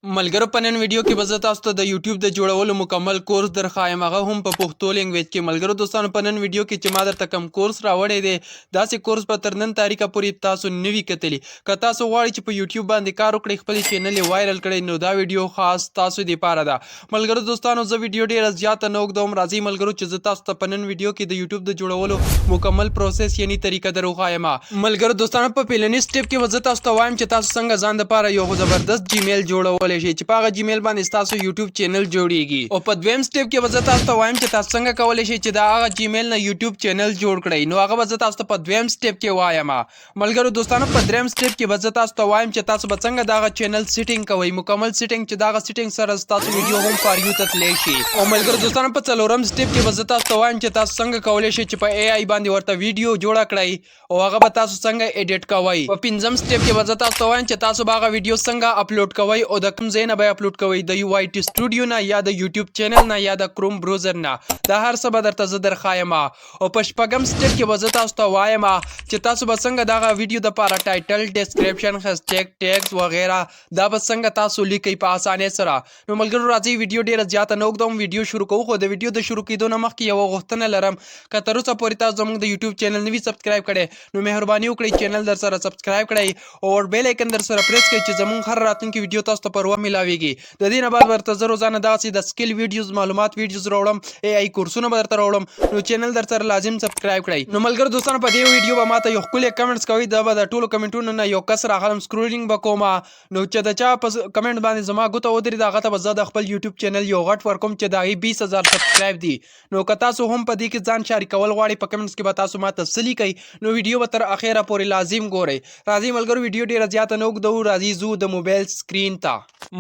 ملګرو په نن ویډیو کې به زه تاسو ته د یوټیوب د جوړولو مکمل کورس درښایم، هغه هم په پښتو لینګویج کې. ملګرو دوستانو په نن ویډیو کې چې ما درته کوم کورس راوړی دی، داسې کورس به تر نن تاریخه پورې تاسو نه وي کتلی. که تاسو غواړئ چې په یوټیوب باندې کار وکړئ، خپل چینل یې وایرل کړئ، نو دا ویډیو خاص تاسو دپاره ده. ملګرو دوستانو زه ویډیو ډېره زیاته نه اوږدوم، راځئ ملګرو چې زه تاسو ته په نن ویډیو کې د یوټیوب د جوړولو مکمل پروسس یعنی طریقه در وښایم. ملګرو دوستانو په پیلني سټپ کې به زه تاسو ته وایم چې تاسو څنګه ځان دپاره یو زبردست جیمیل جوړولی شئ چې په هغه جیمیل باندې تاسو یوټیوب چینل جوړیږي. او په دویم سټپ کې به زه تاسو ته وایم چې تاسو څنګه کولی شئ چې د هغه جیمیل نه یوټیوب چینل جوړ کړئ. نو هغه به زه تاسو ته په دویم سټپ کې وایم. ملګرو دوستانو په دریم سټپ کې به زه تاسو ته وایم چې تاسو به څنګه د هغه چینل سیټینګ کوئ، مکمل سیټینګ چې د هغه سیټینګ سره تاسو ویډیو هم فار یو ته تللی شي. او ملګرو دوستانو په څلورم سټپ کې به زه تاسو ته وایم چې تاسو څنګه کولی شئ چې په اے آی باندې ورته ویډیو جوړه کړئ او هغه به تاسو څنګه ایډیټ کوئ. په پنځم سټپ کې به زه تاسو ته وایم چې تاسو به هغه ویډیو څنګه اپلوډ کوئ او د کوم ځای نه به اپلوډ کوئ، د یو آی ټي سټوډیو نه یا د یوټیوب چینل نه یا د کروم بروزر نه. دا هر څه به درته زه درښایم. او په شپږم سټپ کې به زه تاسو ته وایم چې تاسو به څنګه دغه ویډیو دپاره ټایټل، ډسکرپشن، هشټیګ، ټیګز وغیره دا به څنګه تاسو لیکئ په اسانۍ سره. نو ملګرو راځئ ویډیو ډېره زیاته نه اوږدوم، ویډیو شروع کوو. خو د ویډیو د شروع کېدو نه مخکې یوه غوښتنه لرم، که تر اوسه پورې تاسو زموږ د یوټیوب چینل نه وي سبسکرایب کړی، نو مهرباني وکړئ چینل در سره سبسکرایب کړئ او بیل آیکن در سره پریس کړئ چې زموږ هر راتلونکي ویډیو تاسو ته پر وخت میلاویږي. د دې نه بعد ورته زه روزانه داسې د سکل ویډیوز، معلومات ویډیوز راوړم، اے آی کورسونه به درته راوړم، نو چینل در سره لازم سبسکرایب کړئ. نو ملګرو دوستانو په دې ویډیو به ماته یو ښکلی کمنټس کوئ، دا به د ټولو کمنټونو نه یو کس راغلم، سکرولینګ به کوم، نو چې د چا په کمنټ باندې زما ګوته ودرېده هغه ته به زه د خپل یوټیوب چینل یو غټ ورکوم چې د هغې 20,000 سبسکرایب دي. نو که تاسو هم په دې کې ځان شریک کول غواړئ، په کمنټس کې به تاسو ماته څه لیکئ، نو ویډیو به تر اخره پورې لازم ګورئ. راځئ ملګرو ویډیو ډېره زیاته نه اوږدوو، راځئ ځو د موبایل سکرین ته.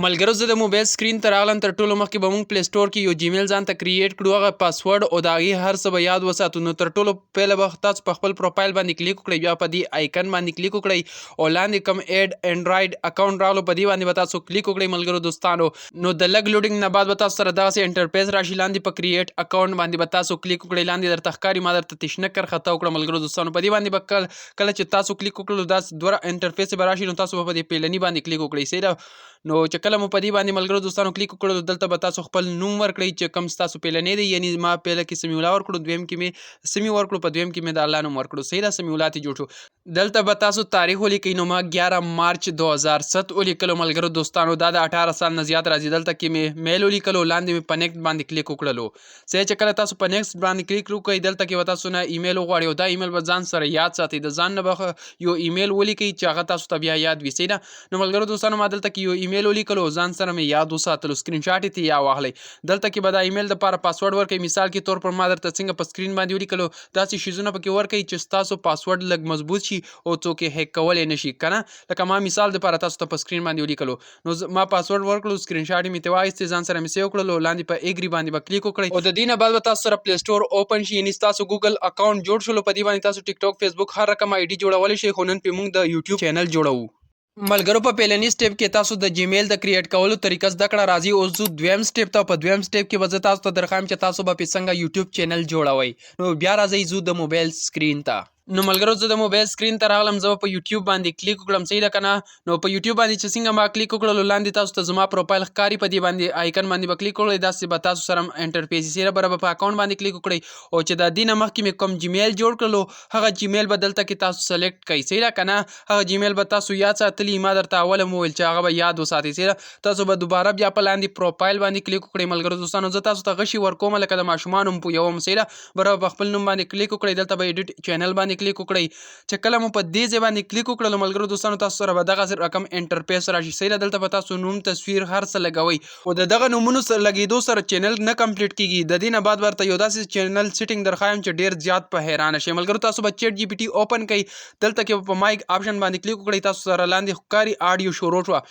ملګرو زه د موبایل سکرین ته راغلم، تر ټولو مخکې به موږ پلی سټور کې یو جیمیل ځان ته کریټ کړو، هغه پاسورډ او د هغې هر څه به یاد وساتو. نو تر ټولو پیله به تاسو په خپل پروفایل باندې کلیک وکړئ، بیا په دې آیکن باندې کلیک وکړئ او لاندې کوم ایډ انډرایډ اکاونټ راغلو په دې باندې به تاسو کلیک وکړئ. ملګرو دوستانو نو د لږ لوډینګ نه بعد به تاسو سره دغسې انټرفیس راشي، لاندې په کریټ اکاونټ باندې به تاسو کلیک وکړئ، لاندې درته ښکاري ما درته تشنه کرښته وکړه. ملګرو دوستانو په دې باندې به کله چې تاسو کلیک وکړلو داسې دوه انټرفیس به راشي، نو تاسو به په دې پیلني باندې کلیک وکړئ. صحیح ده. نو چې کله مو په دې باندې ملګرو دوستانو کلیک وکړلو، دلته به تاسو خپل نوم ورکړئ چې کوم ستاسو پیلنی دی، یعنی ما پیله کې سمیع الله ورکړو، دویم کې مې سمیع ورکړو، په دویم کې مې د الله نوم ورکړو. صحیح ده، سمیع الله ته جوړ شو. دلته به تاسو تاریخ ولیکئ، نو ما 11 مارچ 2007 ولیکلو. ملګرو دوستانو دا د 18 سال نه زیات راځي. دلته کې مې میل ولیکلو، لاندې مې په نیکسټ باندې کلیک وکړلو. صحیح چې کله تاسو په نیکسټ باندې کلیک وکړئ، دلته کې به تاسو نه ایمیل وغواړي او دا ایمیل به ځان سره یاد ساتئ، د ځان نه به یو ایمیل ولیکئ چې هغه تاسو ته بیا یاد وي. صحیح ده. نو ملګرو دوستانو ما دلته کې یو ایمیل ولیکلو، ځان سره مې یاد وساتلو، سکرین شاټ یې ترې یا واخلئ. دلته کې به دا ایمیل دپاره پاسورډ ورکړئ، مثال کې طور پر ما درته څنګه په سکرین باندې ولیکلو، داسې شیزونه پکې ورکړئ چې ستاسو پاسورډ لږ مضبوط شي او څوک یې هیک کولی نه شي، که نه. لکه ما مثال دپاره تاسو ته په سکرین باندې ولیکلو، نو ما پاسورډ ورکړو، سکرین شاټ یې مې ترې واخیستې، ځان سره مې سیو کړلو، لاندې په ایګري باندې به کلیک وکړئ او د دې نه بعد به تاسو سره پلی سټور اوپن شي، یعنې ستاسو ګوګل اکاونټ جوړ شولو. په دې باندې تاسو ټیک ټاک، فیسبوک، هر رقم آی ډي جوړولی شئ، خو نن پرې موږ د یوټیوب چینل جوړوو. ملګرو په پیلني سټپ کې تاسو د جیمیل د کریټ کولو طریقه زده کړه. راځي اوس ځو دویم سټپ ته. په دویم سټپ کې به زه تاسو ته درښایم چې تاسو به پرې څنګه یوټیوب چینل جوړوئ. نو بیا راځئ ځو د موبایل سکرین ته. نو ملګرو زه د موبایل سکرین ته راغلم، زه به په یوټیوب باندې کلیک وکړم. صحیح ده که نه. نو په یوټیوب باندې چې څنګه ما کلیک وکړلو، لاندې تاسو ته زما پروفایل ښکاري، په دې باندې آیکن باندې به کلیک وکړئ، داسې به تاسو سره انټرفیس وي. صحیح ده. به په اکاونټ باندې کلیک وکړئ او چې د دې نه مخکې مې کوم جیمیل جوړ کړلو، هغه جیمیل به دلته کې تاسو سلیکټ کړئ. صحیح ده که نه. هغه جیمیل به تاسو یاد ساتلی، ما درته اوله مو ویل چې هغه به یاد وساتئ. صحیح ده. تاسو به دوباره بیا په لاندې پروفایل باندې کلیک وکړئ. ملګرو دوستانو زه تاسو ته غشي ورکوم لکه د ماشومانو پویوم. صحیح ده. به په خپل نوم باندې کلیک وکړئ، دلته به ایډیټ چینل باندې کلیک وکړئ. چې کله مو په دې ځای باندې کلیک وکړلو، ملګرو دوستانو تاسو سره به دغسې رقم انټرفیس راشي. صحیح ده. دلته به تاسو نوم، تصویر، هر څه لګوئ او د دغه نومونو سره لګېدو سره چینل نه کمپلیټ کېږي. د دې نه بعد ورته یو داسې چینل سیټینګ درښایم چې ډېر زیات په حیرانه شئ. ملګرو تاسو به چیټ جی پي ټي اوپن کړئ، دلته کې په مایک آپشن باندې کلیک وکړئ، تاسو سره لاندې ښکاري آډیو شروع شوه.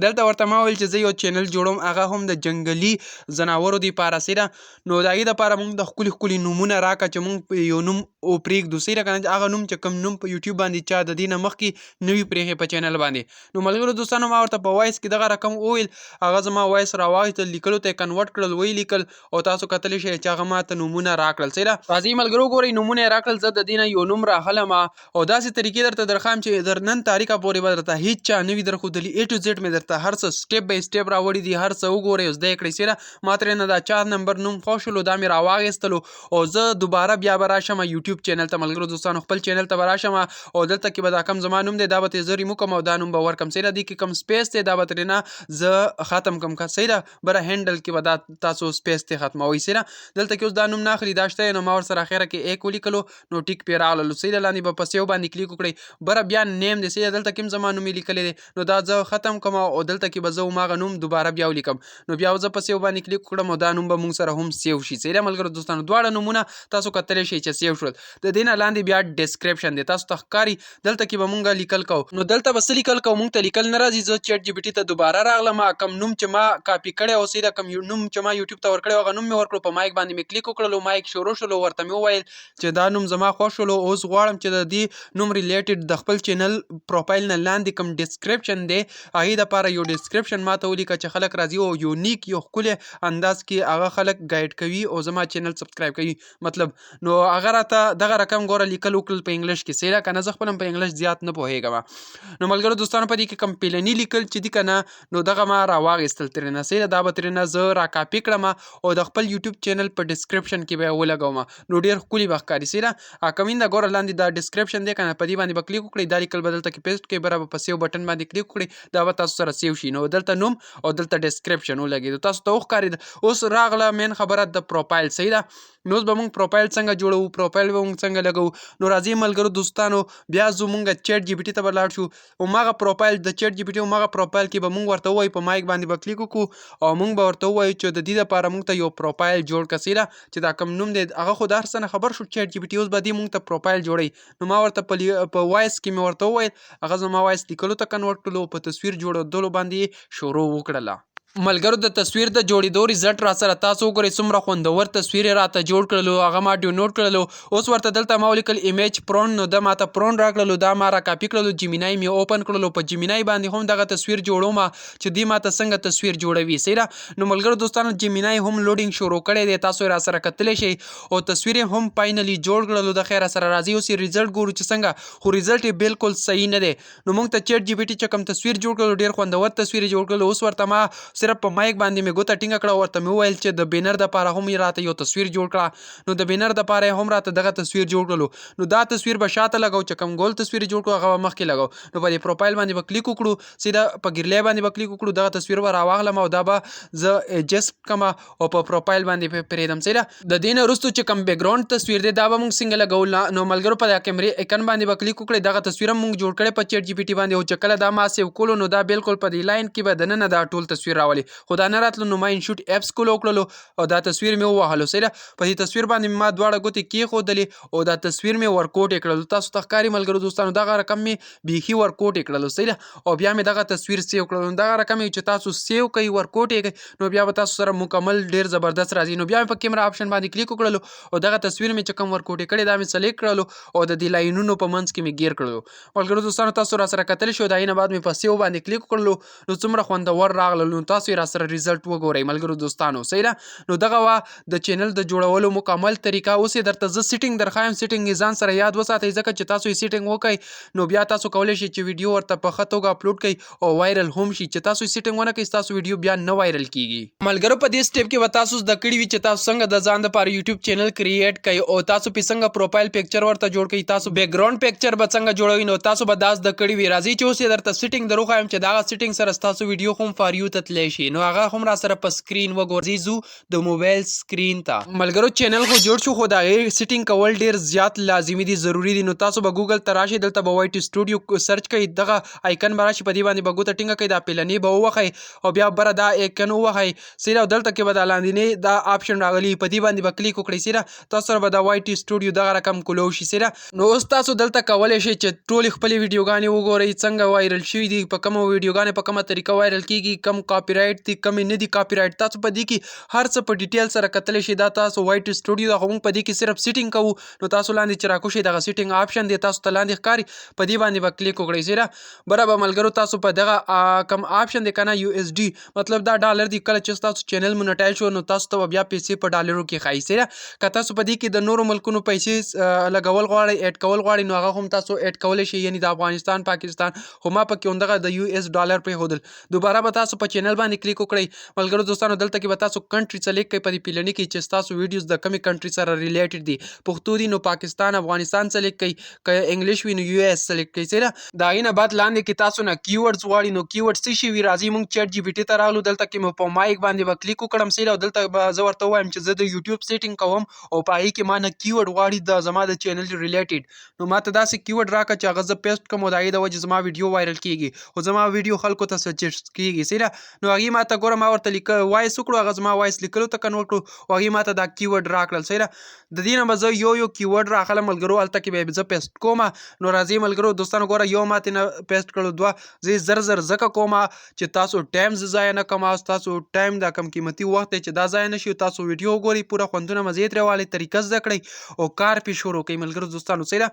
دلته ورته ما ویل چې زه یو چینل جوړوم، هغه هم د جنګلي ځناورو دپاره. صحیح ده. نو د هغې دپاره موږ د ښکلي ښکلي نومونه راکړه چې موږ یو نوم پرېږدو. صحیح ده که نه. هغه نوم چې کوم نوم په یوټیوب باندې چا د دې نه مخکې نه وي پرېښی په چینل باندې. نو ملګرو دوستانو ما ورته په وایس کې دغه رقم وویل، هغه زما وایس راواخیستل، لیکلو ته یې کنورټ کړل، ویې لیکل او تاسو کتلی شئ چې هغه ماته نومونه راکړل. صحیح ده. راځئ ملګرو وګورئ، نومونه یې راکړل، زه د دې نه یو نوم راخلم او داسې طریقې درته درښایم چې در نن تاریخه پورې به درته هېڅ چا نه وي درښودلي. A to Z مې درته درته هر څه سټیپ بای سټیپ راوړي دي، هر څه وګورئ زده یې کړئ. سیره ما ترېنه دا 4 نمبر نوم خوښ شولو، دا مې راواخیستلو او زه دوباره بیا به راشم یوټیوب چینل ته. ملګرو دوستانو خپل چینل ته به راشم او دلته کې به دا کم زما نوم دی دا به ترې زه ریمو کړم او دا نوم به ورکړم. صحیح ده. دې کې کم سپیس دی دا به ترېنه زه ختم کړم. که صحیح ده بره هینډل کې به دا تاسو سپیس ته ختموئ. صحیح ده. دلته کې اوس دا نوم نه اخلي دا شته نو ما ورسره اخره کې ایک ولیکلو نو ټیک پې راغللو. صحیح ده. لاندې به په سیو باندې کلیک وکړئ. بره بیا نیم دی. صحیح ده. دلته کې هم زما نوم یې لیکلی دی نو دا زه ختم کړم او دلته کې به زه هماغه نوم دوباره بیا ولیکم. نو بیا زه په سیو باندې کلیک وکړم او دا نوم به مونږ سره هم سیو شي. صحیح ده ملګرو دوستانو دواړه نومونه تاسو کتلی شئ چې سیو شول. د دې نه لاندې بیا ډسکرپشن دی تاسو ته ښکاري. دلته کې به مونږ لیکل کوو نو دلته به څه لیکل کوو مونږ ته لیکل نه راځي. زه چیټ جی پی ټي ته دوباره راغلم کم نوم چې ما کاپي کړی او صحیح ده کم نوم چې ما یوټیوب ته ورکړی هغه نوم مې ورکړو. په مایک باندې مې کلیک وکړلو مایک شروع شولو ورته مې وویل چې دا نوم زما خوښ شولو. اوس غواړم چې د دې نوم ریلیټډ د خپل چینل پروفایل نه لاندې کوم ډسکرپشن دی هغې دپاره یو ډسکرپشن ما ته ولیکه چې خلک راځي او یونیک یو ښکلی انداز کې هغه خلک ګایډ کوي او زما چینل سبسکرایب کوي. مطلب نو هغه راته دغه رقم ګوره لیکل وکړل په انګلیش کې. صحیح ده که نه زه خپل هم په انګلیش زیات نه پوهېږم. نو ملګرو دوستانو په دې کې کوم پیلني لیکل چې دي که نه نو دغه ما راواخیستل ترېنه. صحیح ده. دا به ترېنه زه را کاپي کړم او د خپل یوټیوب چینل په ډسکرپشن کې به یې ولګوم نو ډېر ښکلي به ښکاري. صحیح ده. کمینده ګوره لاندې دا ډسکرپشن دی که نه په دې باندې به کلیک وکړئ. دا لیکل به دلته کې پیسټ کړئ. بره به په سیو بټن باندې کلیک وکړئ دا به تاسو سره سیو شي. نو دلته نوم او دلته ډسکرپشن ولګېدو تاسو ته وښکارېده. اوس راغله مین خبره د پروفایل. صحیح ده. نو اوس به مونږ پروفایل څنګه جوړوو پروفایل به مونږ څنګه لګوو. نو راځئ ملګرو دوستانو بیا ځو مونږ چیټ جی پی ټي ته به لاړ شو. هماغه پروفایل د چیټ جی پی ټي هماغه پروفایل کې به مونږ ورته ووایو په مایک باندې به کلیک وکړو او مونږ به ورته ووایو چې د دې دپاره مونږ ته یو پروفایل جوړ کړه. صحیح ده چې دا کوم نوم دی هغه خو د هر څه نه خبر شو چیټ جی پی ټي اوس به دې مونږ ته پروفایل جوړوي. نو ما ورته په وایس کې مې ورته وویل هغه زما وایس لیکلو ته کنورټ کړلو په تصویر جوړېدلو باندې شروع وکړله. ملګرو د تصویر د جوړېدو ریزلټ را سره تاسو وګورئ څومره خوندور تصویر یې راته جوړ کړلو هغه ما ډاونلوډ کړلو. اوس ورته دلته ما ولیکل ایمیج پرون نو ده ماته پرون راکړلو دا ما را کاپي کړلو. جیمینای مې اوپن کړلو په جیمینای باندې هم دغه تصویر جوړوم چې دوی ماته څنګه تصویر جوړوي. صحیح ده. نو ملګرو دوستانو جیمینای هم لوډینګ شروع کړی دی تاسو یې را سره کتلی شئ او تصویر یې هم فاینلي جوړ کړلو. د خیر سره راځي اوس یې ریزلټ ګورو چې څنګه خو ریزلټ یې بالکل صحیح نه دی. نو موږ ته چیټ جی پی ټي چې کوم تصویر جوړ کړلو ډېر خوندور تصویر یې جوړ کړلو. اوس ورته ما صرف په مایک باندې مې ګوته ټینګه کړه ورته مې وویل چې د بینر دپاره هم یې راته یو تصویر جوړ کړه. نو د بینر دپاره یې هم راته دغه تصویر جوړ کړلو. نو دا تصویر به شاته لګو چې کوم ګول تصویر جوړ کړو هغه به مخکې لګو. نو په دې پروفایل باندې به کلیک وکړو. سیده په ګیرلی باندې به کلیک وکړو دغه تصویر به راواخلم او دا به زه ایجسټ کړم او په پروفایل باندې پرېږدم. صحیح ده. د دې نه وروستو چې کوم بیکګراونډ تصویر دی دا به موږ څنګه لګو. نو ملګرو په کیمرې ایکن باندې به کلیک وکړئ. دغه تصویر هم موږ جوړ کړی په چیټ جی پی ټي باندې او چې کله دا ما سیو کولو نو دا بالکل په دې لاین کې به دننه دا ټول تصویر راولي خو دا نه راتلو. نو ما انشوټ ایپس کول وکړلو او دا تصویر مې ووهلو. صحیح ده. په دې تصویر باندې ما دواړه ګوتې کېښودلې او دا تصویر مې ورکوټ یې کړلو. تاسو ته ښکاري ملګرو دوستانو دغه رقم مې بیخي ورکوټ یې کړلو. صحیح ده. او بیا مې دغه تصویر سیو کړلو. دغه رقم چې تاسو سیو کوئ ورکوټ یې کوئ نو بیا به تاسو سره مکمل ډېر زبردست راځي. نو بیا مې په کیمرا آپشن باندې کلیک وکړلو او دغه تصویر مې چې کوم ورکوټ یې کړی دا مې سلیکټ کړلو او د دې لاینونو په منځ کې مې ګیر کړلو. ملګرو دوستانو تاسو را سره کتلی شو د هغې نه بعد مې په سیو باندې کلیک وکړلو نو څومره خوندور راغلل. نو تاسو یې را سره ریزلټ وګورئ ملګرو دوستانو. صحیح ده. نو دغه وه د چینل د جوړولو مکمل طریقه. اوس یې درته زه سیټینګ درښایم. سیټینګ یې ځان سره یاد وساتئ ځکه چې تاسو یې سیټینګ وکئ نو بیا تاسو کولی شئ چې ویډیو ورته په ښه توګه اپلوډ کړئ او وایرل هم شي. چې تاسو یې سیټینګ ونه کړئ ستاسو ویډیو بیا نه وایرل کیږي. ملګرو په دې سټیپ کې به تاسو زده کړي وي چې تاسو څنګه د ځان دپاره یوټیوب چینل کریټ کړئ او تاسو پې څنګه پروفایل پکچر ورته جوړ کړئ. تاسو بیکګراونډ پکچر به څنګه جوړوئ نو تاسو به دا زده کړي وي. راځئ چې اوس یې درته سیټینګ در وښایم چې دغه سیټینګ سره ستاسو ویډیو هم فار یو ته تللی شي. نو هغه هم را سره په سکرین وګورئ. ځو د موبایل سکرین ته. ملګرو چینل خو جوړ شو خو د هغې سیټینګ کول ډېر زیات لازمي دي ضروري دي. نو تاسو به ګوګل ته راشئ دلته به وایټ سټوډیو سرچ کوئ دغه آیکن به راشي په دې باندې به ګوته ټینګه کوئ دا پیلنې به ووهئ او بیا بره دا آیکن ووهئ. صحیح ده. دلته کې به دا لاندینۍ دا آپشن راغلي په دې باندې به کلیک وکړئ. صحیح ده. تاسو سره به دا وایټ سټوډیو دغه رقم کولو شي. صحیح ده. نو اوس تاسو دلته کولی شئ چې ټولې خپلې ویډیوګانې وګورئ څنګه وایرل شوي دي په کومه ویډیوګانې په کومه طریقه وایرل کیږي کم کاپي رائټ دي کم نه دي کاپی رائټ تاسو په دې کې هر څه په ډیټیل سره کتلی شئ دا تاسو وایټ سټوډیو دا موږ په دې کې صرف سیټینګ کوو نو تاسو لاندې چې راکوشئ دغه سیټینګ آپشن دی تاسو ته لاندې ښکاري په دې باندې به کلیک وکړئ سیره برابر ملګرو تاسو په دغه کم آپشن دی کنه USD مطلب دا ډالر دی کله چې تاسو چینل مونټایز شو نو تاسو ته بیا پیسې په ډالرو کې ښایي سیره که تاسو په دې کې د نورو ملکونو پیسې لګول غواړئ اډ کول غواړئ نو هغه هم تاسو اډ کولی شئ یعنی د افغانستان پاکستان خو ما پکې همدغه د US ډالر پرېښودل دوباره به تاسو په چینل باندې کلیک وکړئ ملګرو دوستانو دلته کې به تاسو کنټري سلیکټ کړئ په دې پیلني کې چې ستاسو ویډیوز د کمې کنټري سره ریلیټډ دي پښتو دي نو پاکستان افغانستان سلیکټ کړئ که انګلیش وي نو US سلیکټ کړئ سیره د هغې نه بعد لاندې کې تاسو نه کیورډز غواړي نو کیورډ څه شي وي راځئ موږ چیټ GPT ته راغلو دلته کې مو په مایک باندې به کلیک وکړم سیره او دلته به زه ورته ووایم چې زه د یوټیوب سیټینګ کوم او په هغې کې ما نه کیورډ غواړي د زما د چینل ریلیټډ نو ما ته داسې کیورډ راکړه چې هغه زه پیسټ کړم او د هغې د وجې زما ویډیو وایرل کیږي خو زما ویډیو خلکو ته سجیسټ کیږي سیره نو هغې ما ته ګوره ما ورته وایس وکړو هغه زما وایس لیکلو ته کنورټ کړو او هغې ما ته دا کیورډ راکړل سیره د دې نه به زه یو کیورډ راخلم ملګرو هلته کې به زه پیسټ کوم نو راځئ ملګرو دوستانو ګوره یو ماتې نه پیسټ کړو دوه زه زر ځکه کوم چې تاسو ټایم ضایع نه کوم تاسو ټایم دا کم قیمتي وخت دی چې دا ضایع نه شي تاسو ویډیو وګورئ پوره خوندونه مزې ترې والی طریقه زده کړئ او کار پې شروع کړئ ملګرو دوستانو سیده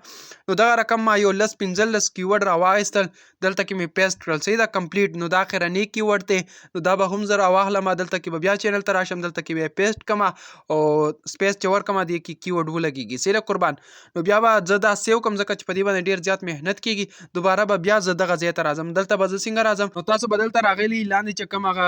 نو دغه رقم ما یو 15 کیورډ راواخیستل دلته کې مې پیسټ کړل صحیح ده کمپلیټ نو دا اخرنی کیورډ دی نو دا به هم زه راواخلم دلته کې به بیا چینل ته راشم دلته کې به پیسټ کړم او سپیس چې ورکړم دې کې کیورډ ولګېږي سیده قربان نو بیا به زه دا سیو کړم ځکه چې په دې باندې ډېر زیات محنت کېږي دوباره به بیا زه دغه ځای ته راځم دلته به زه څنګه راځم نو تاسو به دلته راغلي لاندې چې کوم هغه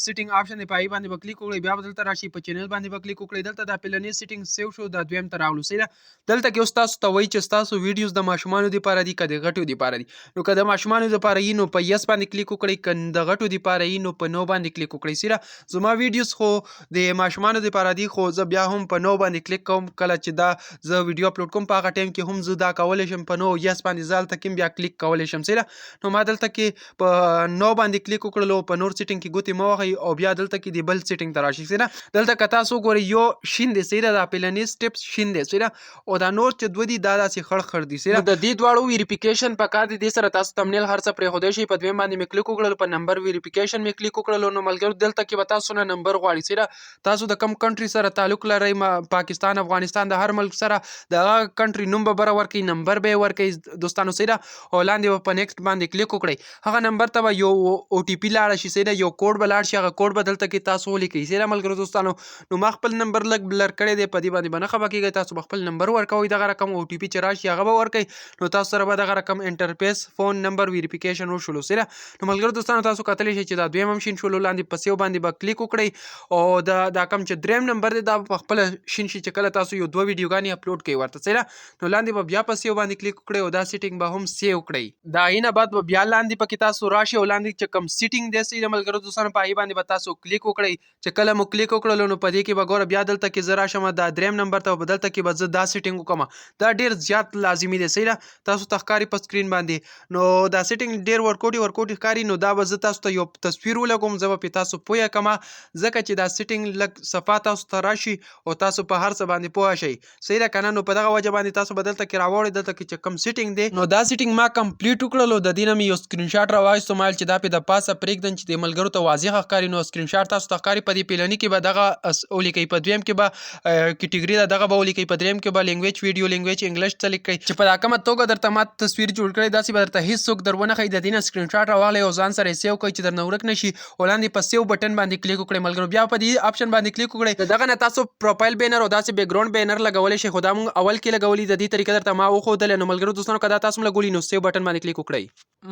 سیټینګ آپشن دی په هغې باندې به کلیک وکړئ بیا به دلته راشئ په چینل باندې به کلیک وکړئ دلته دا پلنې سیټینګ سیو شو دا دویم ته راغلو سیده دلته کې اوس تاسو ته وایي چې ستاسو ویډیوز د ماشومانو دپاره دي که د غټو دپاره دي نو که د ماشومانو دپاره یي نو په یس باندې کلیک وکړئ که د غټو دپاره یي نو په نو باندې کلیک وکړئ سیده زما ویډیوز خو د ماشومانو دپاره دي خو زه بیا هم په نو باندې کلیک کوم کله چې دا زه ویډیو اپلوډ کوم په هغه ټایم کې هم زه دا کولی شم په نو یس باندې زه هلته کې بیا کلیک کولی شم سیده نو ما دلته کې په نو باندې کلیک وکړلو په نور سیټینګ کې ګوتې مه وهئ او بیا دلته کې د بل سیټینګ ته راشئ سیده دلته که تاسو وګورئ یو شین دی سیده دا پلنې سټیپس شین دی سیده او دا نور چې دوه دي دا داسې خړ دي سیده د دې دواړو ویریفیکیشن پکار دی دې سره تاسو تمنیل هر څه پرېښودی شئ په دویم باندې مې کلیک وکړلو په نمبر ویریفیکیشن مې کلیک وکړلو نو ملګرو دلته کې به تاسو نه نمبر غواړي سیده تاسو د کم کنټري سره تعلق لرئ پاکستان افغانستان د هر ملک سره د هغه کنټري نوم به بره ورکړئ نمبر به یې ورکړئ دوستانو سیده او لاندې به په نیکسټ باندې کلیک وکړئ هغه نمبر ته به یو OTP لاړه شي سیده یو کوډ به لاړ شي هغه کوډ به دلته کې تاسو ولیکئ سیده ملګرو دوستانو نو ما خپل نمبر لږ بلر کړی دی په دې باندې به نه خفه کېږئ تاسو به خپل نمبر ورکوئ دغه رقم OTP چې راشي هغه به ورکوئ نو تاسو سره به دغه رقم انټرفیس فون نمبر ویریفیکیشن وشولو سیده نو ملګرو دوستانو تاسو کتلی شئ چې دا دویم هم شین شولو لاندې په سیو باندې به کلیک وکړئ او دا کم چې دریم نمبر دی دا په خپله شین شي چې کله تاسو یو دوه ویډیوګانې اپلوډ کوئ ورته سیده نو لاندې به بیا په سیو باندې کلیک وکړئ او دا سیټینګ به هم سیو کړئ د هغې نه بعد به بیا لاندې پکې تاسو راشئ او لاندې چې کوم سیټینګ دی سیده ملګرو دوستانو په هغې باندې به تاسو کلیک وکړئ چې کله مو کلیک وکړلو نو په دې کې به ګوره بیا دلته کې زه راشم دا دریم نمبر ته به دلته کې به زه دا سیټینګ وکړم دا ډېر زیات لازمي دی صحیح ده تاسو ته ښکاري په سکرین باندې نو دا سیټینګ ډېر ورکوټي ښکاري نو دا به زه تاسو ته یو تصویر ولګوم زه به پرې تاسو پوه کړم ځکه چې دا سیټینګ لږ صفا تاسو ته راشي او تاسو په هر څه باندې پوه شئ صحیح ده که نه نو په دغه وجه باندې تاسو به دلته کې راوړئ دلته کې چې کوم سیټینګ دی نو دا سیټینګ ما کمپلیټ وکړلو د دې نه مې یو سکرین شاټ راواخیستو ما چې دا پې د پاسه پرېږدم چې د ملګرو ته واضح ښکاري نو سکرین شاټ تاسو ته ښکاري په دې پیلني کې به دغه ولیکئ په دویم کې به کیټګري ده دغه به ولیکئ په دریم کې به لینګویج ویډیو لینګویج انګلیش څه لیکئ چې په دا کومه توګه درته ما تصویر جوړ کړی داسې به درته هېڅوک در ونه ښایي د دې نه سکرین شاټ راواخلئ او ځان سره یې سیو کړئ چې درنه ورک نه شي او لاندې په سیو بټن باندې کلیک وکړئ ملګرو بیا په دې آپشن باندې کلیک وکړئ د دغه نه تاسو پروفایل بینر او داسې بیکګراونډ بینر لګولی شئ خو دا موږ اول کې لګولي د دې طریقه درته ما وښودلې نو ملګرو دوستانو که دا تاسو هم لګولي نو سیو بټن باندې کلیک وکړئ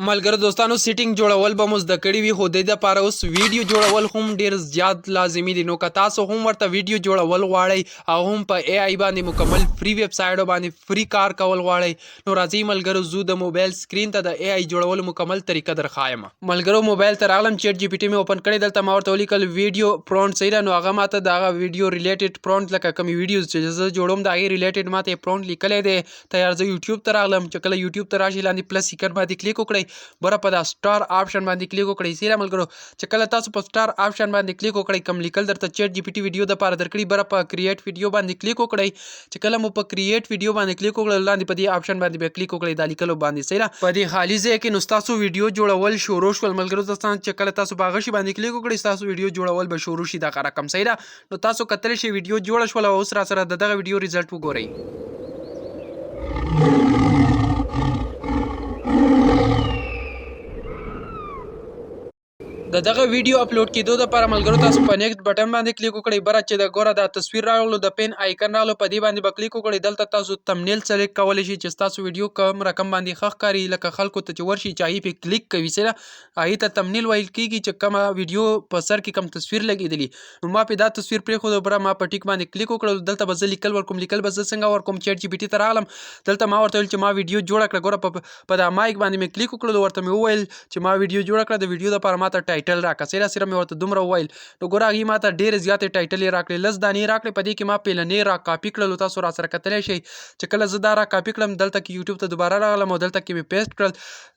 ملګرو دوستانو سیټینګ جوړول به مو زده کړي وي خو د دې دپاره اوس ویډیو جوړول هم ډېر زیات لازمي دي نو که تاسو هم ورته ویډیو جوړول غواړئ او هم په AI باندې مکمل فری ویب سایټو باندې فری کار کول غواړئ نو راځئ ملګرو زه د موبایل سکرین ته د AI جوړولو مکمل طریقه در ښایم ملګرو موبایل ته راغلم چیټ GPT مې اوپن کړی دلته ما ورته ولیکل ویډیو پرونټ صحیح ده نو هغه ماته د هغه ویډیو ریلیټډ پرونټ لکه کومې ویډیوز چې زه جوړوم د هغې ریلیټډ ماته یې پرونټ لیکلی دی تیار زه یوټیوب ته راغلم چې کله یوټیوب ته راشي لاندې پلس ایکن باندې کلیک وکړئ بره په دا سټار آپشن باندې کلیک وکړئ سیده ملګرو چې کله تاسو په سټار آپشن باندې کلیک وکړئ کوم لیکل درته چیټ GPT ویډیو دپاره درکړي بره په کریټ ویډیو باندې کلیک وکړئ چې کله مو په کریټ ویډیو باندې کلیک وکړل لاندې په دې آپشن باندې به کلیک وکړئ دا لیکلو باندې صحیح ده په دې خالي ځای کې نو ستاسو ویډیو جوړول شروع شول ملګرو دوستان چې کله تاسو په هغه شی باندې کلیک وکړئ تاسو ویډیو جوړول به شروع شي دغه رقم صحیح ده نو تاسو کتلی شئ ویډیو جوړه شوله اوس را سره د دغه ویډیو ریزلټ وګورئ د دغه ویډیو اپلوډ کېدو لپاره ملګرو تاسو په نیکسټ بټن باندې کلیک وکړئ بره چې د ګوره دا تصویر راغلو د پین آیکن راغلو په دې باندې به کلیک وکړئ دلته تاسو تمنیل سلیکټ کولی شئ چې ستاسو ویډیو کوم رقم باندې ښه ښکاري لکه خلکو ته چې ورشي چې هغې پې کلیک کوي څه ده هغې ته تمنیل ویل کېږي چې کومه ویډیو په سر کې کوم تصویر لګېدلي نو ما پې دا تصویر پرېښودو بره ما په ټیک باندې کلیک وکړل دلته به زه لیکل ورکوم لیکل به زه څنګه ورکوم چیټ جی پي ټي ته راغلم دلته ما ورته ویل چې ما ویډیو جوړه کړه ګوره په دا مایک باندې مې کلیک وکړلو ورته مې وویل چې ما ویډیو جوړه کړه د ویډیو دپاره ما ته ټایټل راکړه صرف مې ورته دومره وویل نو ګوره هغې ما ته ډېرې زیاتې ټایټلې راکړې لس دانې راکړې په دې کې ما پیلنې را کاپي کړلو تاسو را سره کتلی شئ چې کله زه دا را کاپي کړم دلته کې یوټیوب ته دوباره راغلم او دلته کې مې پیسټ کړل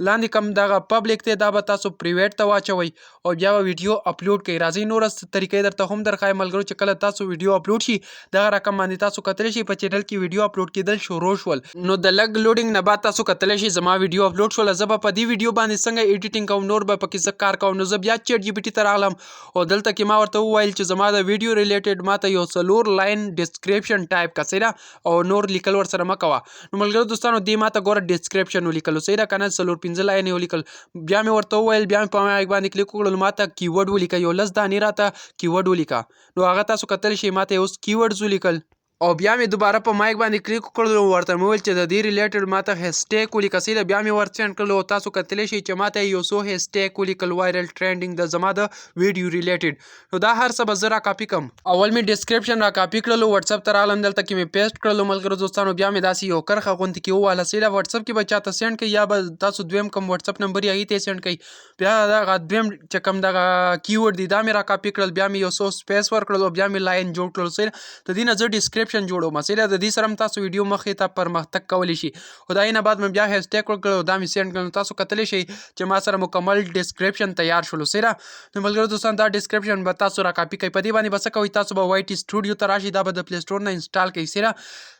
لاندې کوم دغه پبلیک دی دا به تاسو پریویټ ته واچوئ او بیا به ویډیو اپلوډ کوئ راځئ نوره طریقې درته هم درښایم ملګرو چې کله تاسو ویډیو اپلوډ شي دغه رقم باندې تاسو کتلی شئ په چینل کې ویډیو اپلوډ کېدل شروع شول نو د لږ لوډینګ نه بعد تاسو کتلی شئ زما ویډیو اپلوډ شوله زه به په دې ویډیو باندې څنګه ایډیټینګ کوم نور به پکې زه کار کوم نو زه بیا چیټ جی پي ټي ته راغلم او دلته کې ما ورته وویل چې زما د ویډیو ریلیټډ ما ته یو 4 لاین ډسکرپشن ټایپ کا صحیح ده او نور لیکل ورسره مه کوه نو ملګرو دوستانو دې ما ته ګوره ډسکرپشن ولیکلو صحیح ده که نه 4-5 لاین یې ولیکل بیا مې ورته وویل بیا مې په مایک باندې کلیک وکړلو ما ته کیورډ ولیکه یو 10 دانې راته کیورډ ولیکه نو هغه تاسو کتلی شئ ما ته یې اوس کیورډز ولیکل او بیا مې دوباره په مایک باندې کلیک وکړلو ورته مې وویل چې د دې ریلیټډ ما ته هیشټیګ ولیکه صحیح ده بیا مې ور سینډ کړلو او تاسو کتلی شئ چې ما ته یو څو هیشټیګ ولیکل وایرل ټرینډینګ د زما د ویډیو ریلیټډ نو دا هر څه به زه را کاپي کړم اول مې ډسکرپشن را کاپي کړلو وټساپ ته راغلم دلته کې مې پیسټ کړلو ملګرو دوستانو بیا مې داسې یو کرښه غوندې کې وواله صحیح ده وټساپ کې به چاته سینډ کړئ یا به تاسو دویم کوم وټساپ نمبر یې هغې ته یې سینډ کړئ بیا دغه دویم چې کوم دغه کیورډ دی دا مې را کاپي کړل بیا مې یو څو سپیس ورکړل او بیا مې لاین جوړ کړل صحیح ده د دې نه زه ډسکرپشن جوړوم صحیح ده د دې سره هم تاسو ویډیو مخې ته پرمختګ کولی شي خو د هغې نه بعد مې بیا هیشټیګ ورکړل او دا مې سینډ کړل تاسو کتلی شئ چې ما سره مکمل ډسکرپشن تیار شولو صحیح ده نو ملګرو دوستان دا ډسکرپشن به تاسو را کاپي کوئ په دې باندې به څه کوئ تاسو به وایټ سټوډیو ته راشئ دا به د پلی سټور نه انسټال کوئ صحیح ده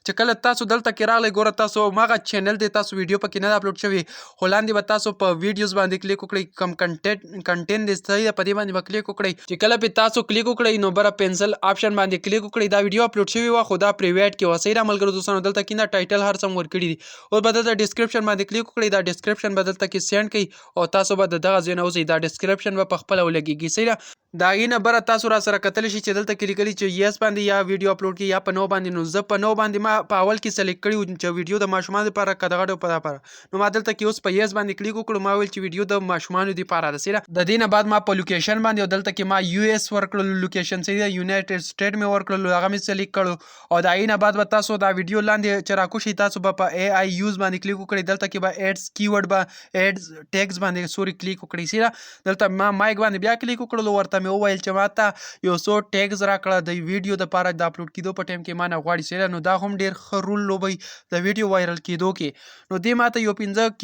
چې کله تاسو دلته کې راغلی ګوره تاسو هماغه چینل دی تاسو ویډیو پکې نه ده اپلوډ شوی خو لاندې به تاسو په ویډیوز باندې کلیک وکړئ کوم کنټینټ دی صحیح ده په دې باندې به کلیک وکړئ چې کله پې تاسو کلیک وکړئ نو بره پنسل آپشن باندې کلیک وکړئ دا ویډیو اپلوډ شوی وه خو دا پریویټ کې وه صحیح ده ملګرو دوستانو دلته کې نه ټایټل هر څه هم ورکړي دي اوس به دلته ډسکرپشن باندې کلیک وکړئ دا ډسکرپشن به دلته کې سینډ کړئ او تاسو به د دغه ځای نه وځئ دا ډسکرپشن به په خپله ولګېږي صحیح ده د هغې نه بره تاسو را سره کتلی شئ چې دلته کې لیکلي چې یس باندې یا ویډیو اپلوډ کړي یا په نو باندې نو زه په نو باندې ما په اول کې سلیکټ کړي وو چې ویډیو د ماشومانو دپاره که د غټو په دپاره نو ما دلته کې اوس په یس باندې کلیک وکړو ما ویل چې ویډیو د ماشومانو دپاره ده صحیح ده د دې نه بعد ما په لوکیشن باندې او دلته کې ما یو اس ورکړلو لوکیشن صحیح ده یونایټډ سټیټ مې ورکړلو هغه مې سلیکټ کړو او د هغې نه بعد به تاسو دا ویډیو لاندې چې راکوشئ تاسو به په اے آی یوز باندې کلیک وکړئ دلته کې به ایډز کیورډ به ایډز ټیګز باندې سوري کلیک وکړئ صحیح ده دلته ما مایک باندې بیا کلیک وکړلو ورته مې وویل چې ما ته یو څو ټیګز راکړه د ویډیو دپاره د اپلوډ کېدو په ټایم کې ما نه غواړي صحیح ده نو دا هم ډېر ښه رول لوبوي د ویډیو وایرل کېدو کې نو دې ما ته یو 15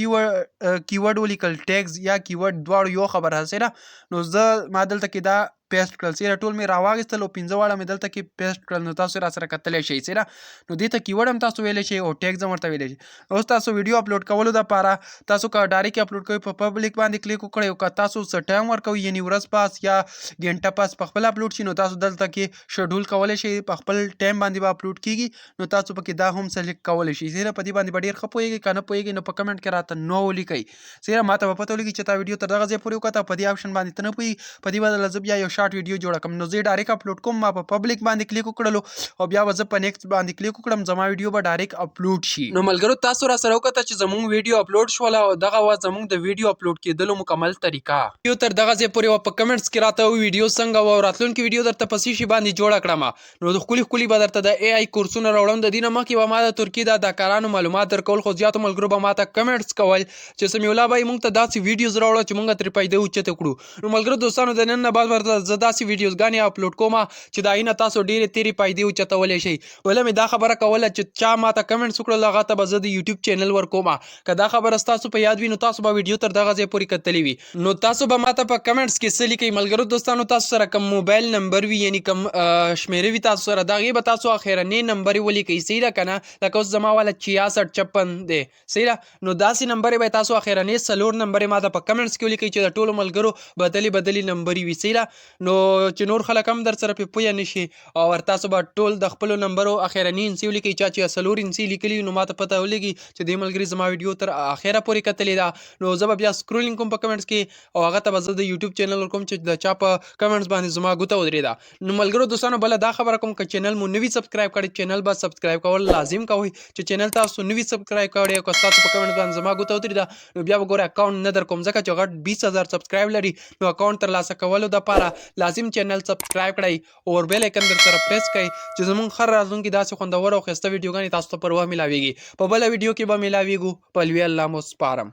کیورډ ولیکل ټیګز یا کیورډ دواړو یو خبره ده صحیح ده نو زه ما دلته کې دا پیسټ کړل صحیح ټول مې راواخیستل او 15 واړه مې دلته کې پیسټ کړل نو تاسو را سره کتلی شئ صحیح نو دې ته کیورډ هم تاسو ویلی شئ او ټیګز هم ورته ویلی شئ اوس تاسو ویډیو اپلوډ کولو دپاره تاسو که ډایرکټ اپلوډ کوئ په پبلیک باندې کلیک وکړئ او که تاسو څه ټایم ورکوئ یعنې ورځ پاس یا ګنټه پاس په خپل اپلوډ شي نو تاسو دلته کې شیډول کولی شئ په خپل ټایم باندې به اپلوډ کېږي نو تاسو پکې دا هم سلیکټ کولی شئ صحیح په دې باندې به ډېر ښه پوهېږئ که نه پوهېږئ نو په کمنټ کې راته نو ولیکئ صحیح ما ته به پته ولګي چې تا ویډیو تر دغه ځای پورې وکړه په دې آپشن باندې ته نه پوهېږي په دې بدله زه بیا یو شارټ ویډیو جوړه کړم نو زه ډایرکټ اپلوډ کوم ما په پبلیک باندې کلیک وکړلو او بیا به زه په نیکسټ باندې کلیک وکړم زما ویډیو به ډایرکټ اپلوډ شي نو ملګرو تاسو را سره وکړه چې زموږ ویډیو اپلوډ شوله او دغه وه زموږ د ویډیو اپلوډ کېدلو مکمل طریقه ویډیو تر دغه ځای پورې وه په کمنټس کې راته ویډیو څنګه وه او راتلونکي ویډیو درته په څه شي باندې جوړه کړم نو د ښکلي ښکلي به درته د اے آی کورسونه راوړم د دې نه مخکې به ما د ترکي د اداکارانو معلومات درکول خو زیاتو ملګرو به ما ته کمنټس کول چې سمیع الله بھائی موږ ته داسې ویډیوز راوړه چې موږ ترې پیدا اوچته کړو نو ملګرو دوستانو د نن نه بعد ورته زه داسې ویډیوزګانې اپلوډ کوم چې د هغې نه تاسو ډېرې تیرې فایدې اوچتولی شئ. ویله مې دا خبره کوله چې چا ماته کمنټس وکړل هغه ته به زه د یوټیوب چینل ورکوم. که دا خبره ستاسو په یاد وي نو تاسو به ویډیو تر دغه ځای پورې کتلې وي. نو تاسو به ماته په کمنټس کې څه لیکئ ملګرو دوستانو؟ تاسو سره کوم موبایل نمبر وي یعنی کوم شمیرې وي تاسو سره د هغې به تاسو اخرنۍ نمبر یې ولیکئ. صحیح ده که نه؟ لکه اوس زما والا 6656 دی. صحیح ده؟ نو داسې نمبر به تاسو اخرنۍ 4 نمبر ما ته په کمنټس کې ولیکئ چې د ټولو ملګرو بدلې نمبر وي. صحیح ده؟ نو چې نور خلک هم در سره پې پوه نشي او تاسو به ټول د خپلو نمبرو اخرنۍ انسي ولیکئ. چا چې 4 انسي لیکلي نو ما ته پته ولګي چې دې ملګري زما ویډیو تر اخره پورې کتلې ده. نو زه به بیا سکرولینګ کوم په کمنټس کې او هغه ته به زه د یوټیوب چینل ورکوم چې د چا په کمنټس باندې زما ګوته ودرېده. نو ملګرو دوستانو بله دا خبره کوم که چینل مو نوي سبسکرایب کړی چینل به سبسکرایب کول لازم کوئ چې چینل تاسو نوي سبسکرایب کړی او که ستاسو په کمنټ باندې زما ګوته ودرېده نو بیا به ګوره اکاونټ نه در کوم ځکه چې غټ 20,000 سبسکرایب لري. نو اکاونټ ترلاسه کولو دپاره لازم چینل سبسکرایب کړئ او بیل آیکن در سره پریس کړئ چې زموږ هر راتلونکي داسې خوندور او ښایسته ویډیوګانې تاسو ته پر وخت میلاویږي. په بله ویډیو کې به میلاویږو. په لوی الله مو سپارم.